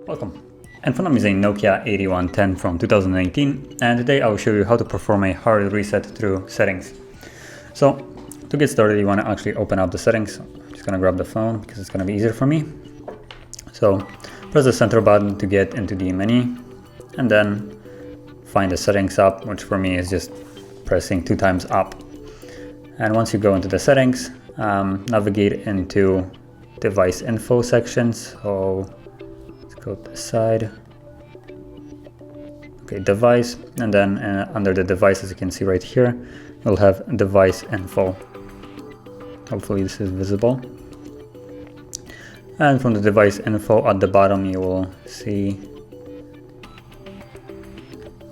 Welcome. And phone I'm using Nokia 8110 from 2018, and today I will show you how to perform a hard reset through settings. So to get started, you want to actually open up the settings. I'm just going to grab the phone because it's going to be easier for me. So press the center button to get into the menu, and then find the settings up, which for me is just pressing 2 times up. And once you go into the settings, navigate into device info sections. So go to the side. Okay, device, and then under the device, as you can see right here, you'll have device info. Hopefully this is visible. And from the device info at the bottom, you will see,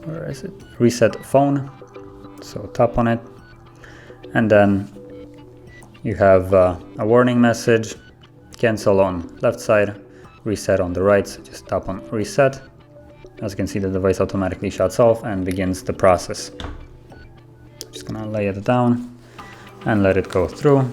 where is it? Reset phone. So tap on it, and then you have a warning message, cancel on left side, reset on the right. So just tap on reset. As you can see, the device automatically shuts off and begins the process. Just gonna lay it down and let it go through.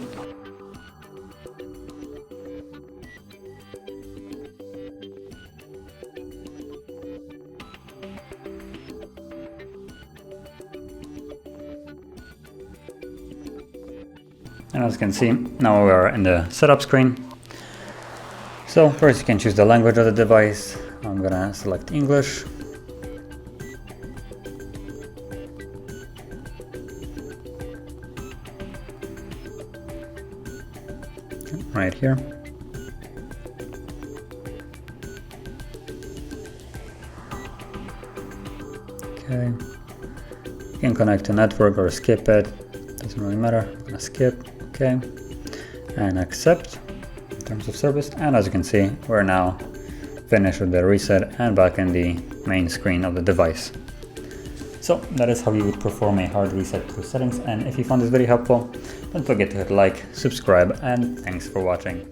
And as you can see, now we are in the setup screen. So first you can choose the language of the device. I'm gonna select English. Right here. Okay. You can connect to network or skip it. Doesn't really matter. I'm gonna skip. Okay. And accept terms of service, and as you can see, we're now finished with the reset and back in the main screen of the device. So that is how you would perform a hard reset through settings, and if you found this video helpful, don't forget to hit like, subscribe, and thanks for watching.